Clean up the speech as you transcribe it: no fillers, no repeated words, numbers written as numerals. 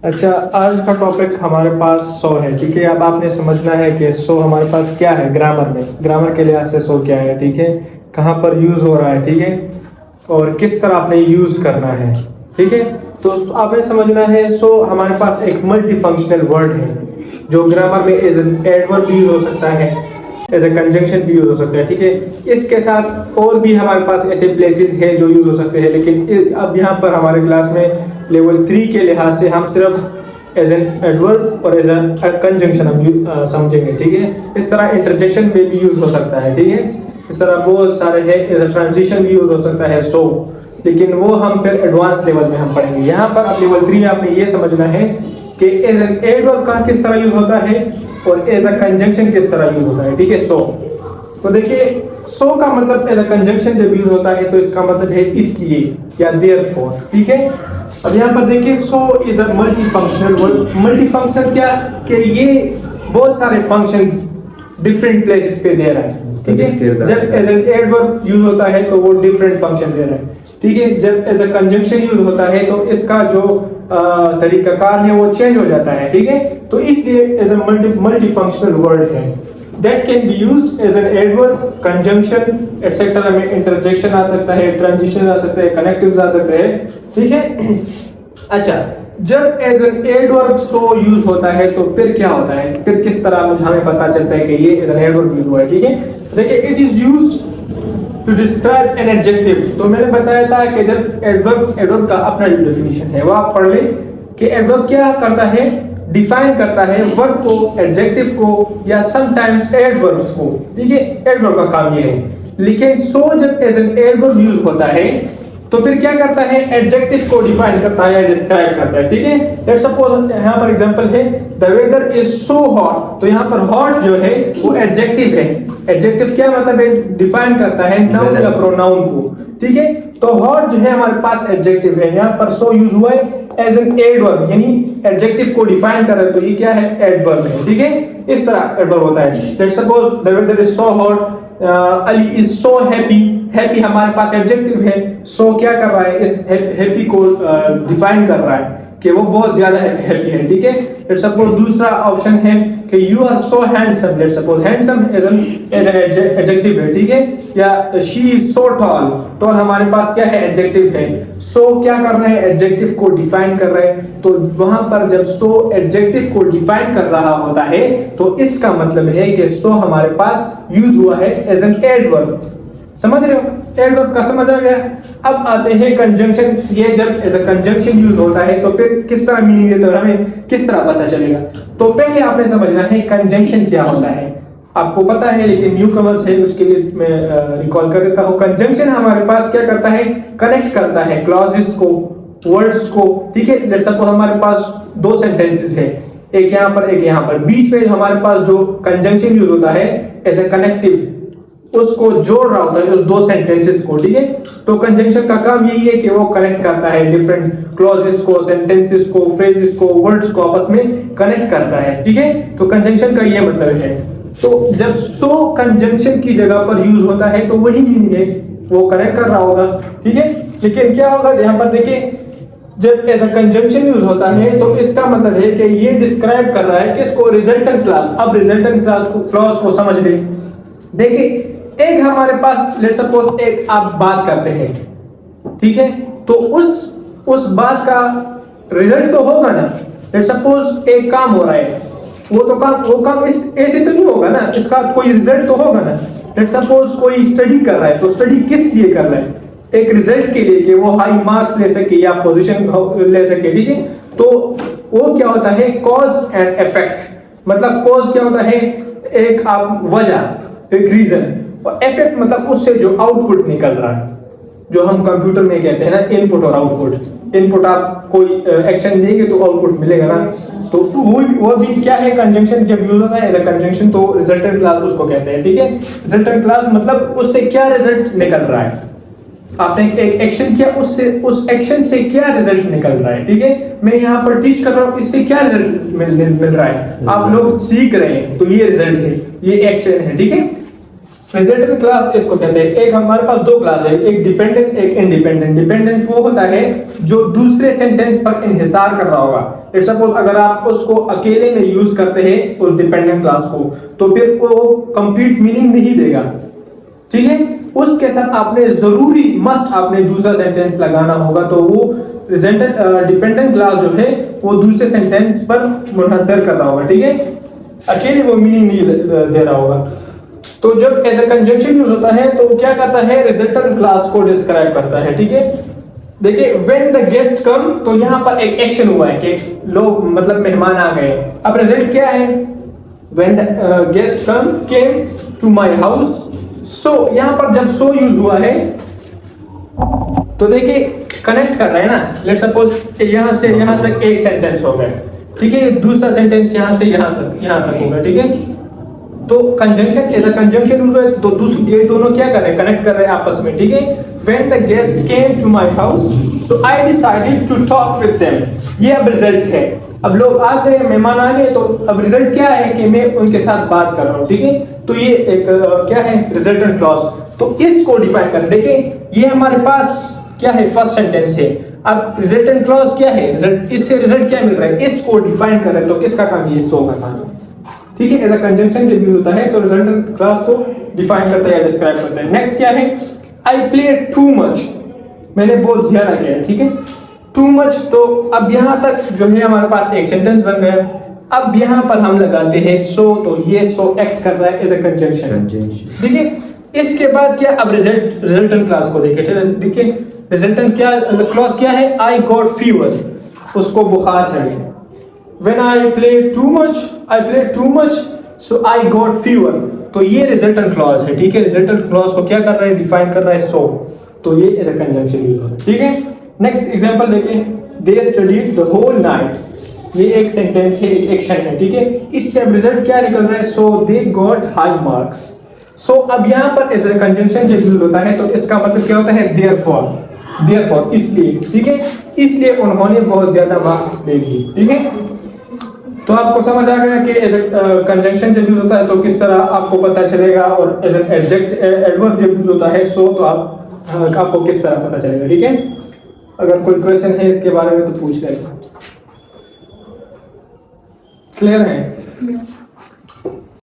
अच्छा, आज का टॉपिक हमारे पास सो है। ठीक है, अब आपने समझना है कि सो हमारे पास क्या है ग्रामर में, ग्रामर के लिहाज से सो क्या है। ठीक है, कहाँ पर यूज हो रहा है, ठीक है, और किस तरह आपने यूज करना है। ठीक है, तो आपने समझना है सो हमारे पास एक मल्टी फंक्शनल वर्ड है जो ग्रामर में एज एन एडवर्ब भी यूज हो सकता है, एज ए कंजंक्शन भी यूज हो सकता है। ठीक है, इसके साथ और भी हमारे पास ऐसे प्लेसेस है जो यूज हो सकते हैं, लेकिन अब यहाँ पर हमारे क्लास में लेवल 3 के लिहाज से हम सिर्फ एज एन एडवर्ब और एज ए कंजंक्शन हम समझेंगे। ठीक है, इस तरह इंटरजेक्शन में भी यूज हो सकता है। ठीक है, इस तरह बहुत सारे हैं, एज ए ट्रांजिशन भी यूज हो सकता है सो, लेकिन वो हम फिर एडवांस लेवल में हम पढ़ेंगे। यहाँ पर अब लेवल 3 में आपने ये समझना है कि एज एन एडवर्ब का किस तरह यूज होता है और एज अ कंजंक्शन किस तरह यूज होता है। ठीक है, सो तो देखिए, सो का मतलब एज अ कंजंक्शन जब यूज होता है तो इसका मतलब है इसलिए या देयरफॉर। ठीक है, अब यहाँ पर देखिए, so is a multi functional word. Multi functional क्या कि ये बहुत सारे फंक्शंस डिफरेंट प्लेसेस पे दे रहा है। ठीक है, जब एज एन एडवर्ब यूज होता है तो वो डिफरेंट फंक्शन दे रहा है। ठीक है, जब एज अ कंजंक्शन यूज होता है तो इसका जो तरीकाकार है वो चेंज हो जाता है। ठीक है, तो इसलिए as a multi functional word है that can be used as an adverb, conjunction etc. में interjection आ सकता है, transition आ सकता है, connectives आ सकते हैं। ठीक है, अच्छा, जब as an adverb so use होता है तो फिर क्या होता है, फिर किस तरह मुझे हमें पता चलता है कि ये as an adverb यूज हुआ है। ठीक है, देखिए, it is used to describe an adjective। तो मैंने बताया था कि जब adverb का अपना जो definition है वो आप पढ़ लें कि adverb क्या करता है, डिफाइन करता है वर्ब को, एडजेक्टिव को या समटाइम्स एडवर्ब्स को। ठीक है, एडवर्ब का काम ये है। लेकिन सो जब एज एन एडवर्ब यूज होता है तो फिर क्या करता है, एडजेक्टिव को डिफाइन करता है या डिस्क्राइब करता है। ठीक है, लेट्स सपोज यहाँ पर एग्जांपल है the weather is so hot. तो यहाँ पर हॉट जो है वो एडजेक्टिव है। एडजेक्टिव क्या मतलब है, डिफाइन करता है नाउन या प्रोनाउन को। ठीक है, तो हॉट जो है हमारे पास एडजेक्टिव है, यहाँ पर सो यूज हुआ है एज एन एडवर्ब, यानी एडजेक्टिव को डिफाइन कर रहा है, तो ये क्या है, एडवर्ब है। ठीक है, इस तरह एडवर्ब होता है। Let's suppose the weather is so hot, Ali is so happy. Happy हमारे पास एडजेक्टिव है, सो क्या कर रहा है, इस हैप्पी को डिफाइन कर रहा है कि वो बहुत ज्यादा हैप्पी है। ठीक है, लेट्स सपोज दूसरा ऑप्शन है कि you are so handsome. Let's suppose handsome as an adjective है। ठीक है, या she is so tall. Tall हमारे पास क्या है, एडजेक्टिव है। सो क्या कर रहे हैं, एडजेक्टिव को डिफाइन कर रहे हैं। तो वहां पर जब सो एडजेक्टिव को डिफाइन कर रहा होता है तो इसका मतलब है कि सो हमारे पास यूज हुआ है एज एन एडवर्ब। समझ रहे हो, एडवर्ब का समझ आ गया। अब आते हैं कंजंक्शन। ये जब एज अ कंजंक्शन यूज होता है तो फिर किस तरह मीनिंग देता है, हमें किस तरह पता चलेगा। तो पहले आपने समझना है कंजंक्शन क्या होता है। आपको पता है लेकिन न्यू कमर्स है, उसके लिए मैं रिकॉल कर देता हूँ। कंजंक्शन हमारे पास क्या करता है, कनेक्ट करता है क्लॉजेस को, वर्ड्स को। ठीक है, लेट्स सपोज हमारे पास दो सेंटेंसेस है, एक यहाँ पर एक यहाँ पर, बीच में हमारे पास जो कंजंक्शन यूज होता है एज ए कनेक्टिव, उसको जोड़ रहा होता है उस दो सेंटेंसेस को। ठीक है, तो कंजंक्शन का काम यही है कि वो कनेक्ट करता है डिफरेंट क्लॉजेस को, सेंटेंसेस को, फ्रेजेस को, वर्ड्स को आपस में कनेक्ट करता है। ठीक है, तो कंजंक्शन का ये मतलब है। तो जब सो कंजंक्शन की जगह पर यूज होता है तो वही मीनिंग है, वो कनेक्ट कर रहा होगा। ठीक है, लेकिन क्या होगा, यहाँ पर देखिए, जब एज अ कंजंक्शन यूज होता है तो इसका मतलब है कि ये डिस्क्राइब कर रहा है किसको, रिजल्टेंट क्लॉज। अब रिजल्टेंट क्लॉज को समझ ले। देखिए, एक हमारे पास लेट्स सपोज एक आप बात करते हैं, ठीक है, तो उस बात का रिजल्ट तो होगा ना। लेट्स सपोज एक काम हो रहा है, वो काम इस ऐसे तो नहीं होगा ना, इसका कोई रिजल्ट तो होगा ना। लेट्स सपोज कोई स्टडी कर रहा है, तो स्टडी किस लिए कर रहा है, एक रिजल्ट के लिए कि वो हाई मार्क्स ले सके या पोजीशन ले सके। ठीक है, तो वो क्या होता है, कॉज एंड इफेक्ट। मतलब कॉज क्या होता है, एक आप वजह, एक रीजन, और इफेक्ट मतलब उससे जो आउटपुट निकल रहा है, जो हम कंप्यूटर में कहते हैं ना इनपुट और आउटपुट। इनपुट आप कोई एक्शन देंगे तो आउटपुट मिलेगा ना, तो वो भी क्या है, कंजंक्शन जब यूज होता है एज अ कंजंक्शन तो रिजल्टेंट क्लॉज उसको कहते हैं। ठीक है, रिजल्टेंट क्लॉज मतलब उससे क्या रिजल्ट निकल रहा है, आपने एक एक्शन किया, उससे उस एक्शन से क्या रिजल्ट निकल रहा है। ठीक है, मैं यहाँ पर टीच कर रहा हूँ, इससे क्या रिजल्ट मिल रहा है, आप लोग सीख रहे हैं तो ये रिजल्ट है, ये एक्शन है। ठीक है, रिजल्टेंट क्लास इसको कहते हैं। एक हमारे पास दो क्लास है, एक डिपेंडेंट एक इंडिपेंडेंट। डिपेंडेंट वो होता है जो दूसरे सेंटेंस पर इंहिसार कर रहा होगा। लेट्स सपोज अगर आप उसको अकेले में यूज करते हैं उस डिपेंडेंट क्लास को, तो फिर वो कंप्लीट मीनिंग नहीं देगा, ठीक है। उसके साथ आपने जरूरी मस्ट आपने दूसरा सेंटेंस लगाना होगा, तो वो डिपेंडेंट क्लास जो है वो दूसरे सेंटेंस पर मुनहसर कर रहा होगा, ठीक है। अकेले वो मीनिंग नहीं दे रहा होगा। तो जब एज ए कंजंक्शन यूज होता है तो क्या करता है, रिजल्टेंट क्लास को डिस्क्राइब करता है, ठीक है। देखिए व्हेन द गेस्ट कम, तो यहाँ पर एक एक्शन हुआ है कि लोग मतलब मेहमान आ गए। अब रिजल्ट क्या है, when the guest came to my house. So यहाँ पर जब सो यूज हुआ है तो देखिए कनेक्ट कर रहा है ना। लेट्स सपोज यहाँ से यहाँ तक एक सेंटेंस हो गया, ठीक है। दूसरा सेंटेंस यहाँ से यहाँ तक होगा, ठीक है। तो conjunction as a conjunction use है, तो ये दोनों क्या कर रहे हैं, कनेक्ट कर रहे हैं आपस में, ठीक है। When the guest came to my house so I decided to talk with them. ये अब रिजल्ट है। अब लोग आ गए, मेहमान आ गए, तो अब रिजल्ट क्या है कि मैं उनके साथ बात कर रहा हूँ, ठीक है। तो ये एक क्या है, रिजल्टेंट क्लॉज। तो इसको डिफाइन कर, देखिए ये हमारे पास क्या है, फर्स्ट सेंटेंस है। अब रिजल्टेंट क्लॉज क्या है, इससे रिजल्ट क्या मिल रहा है, इसको डिफाइन कर रहे हैं। तो किसका काम, ये सो का काम है, ठीक है। एज अ कंजंक्शन जब यूज होता है तो रिजल्टेंट क्लास को डिफाइन करता है या डिस्क्राइब करता है। नेक्स्ट क्या है, आई प्लेड टू मच, मैंने बहुत ज्यादा किया है, ठीक है। टू मच, तो अब यहां तक जो है हमारे पास एक सेंटेंस बन गया। अब यहां पर हम लगाते हैं सो, तो ये सो एक्ट कर रहा है एज अ कंजंक्शन, देखिए। इसके बाद क्या, अब रिजल्टेंट क्लास को देखिए रिजल्टेंट क्या क्लॉज क्या है, आई गॉट फीवर, उसको बुखार चढ़ गया। When I played too much, so I got fever. तो ये रिजल्टेंट क्लॉज है, ठीक है। रिजल्टेंट क्लॉज को क्या कर रहा है, डिफाइन कर रहा है सो, तो ये एज अ कंजंक्शन यूज होता है, ठीक है। नेक्स्ट एग्जांपल देखिए, they studied the whole night, ये एक सेंटेंस है, एक एक्शन है, ठीक है। इसका रिजल्ट क्या निकल रहा है, so they got high marks. सो अब यहाँ पर एज अ कंजंक्शन जब यूज होता है तो इसका मतलब क्या होता है, therefore, इसलिए, ठीक है। इसलिए उन्होंने बहुत ज्यादा मार्क्स ले लिए, ठीक है। तो आपको समझ आ गया कि एज कंजंक्शन जब यूज होता है तो किस तरह आपको पता चलेगा, और एज एडवर्ब जब यूज होता है सो, तो आपको किस तरह पता चलेगा, ठीक है। अगर कोई क्वेश्चन है इसके बारे में तो पूछ लेना, क्लियर है।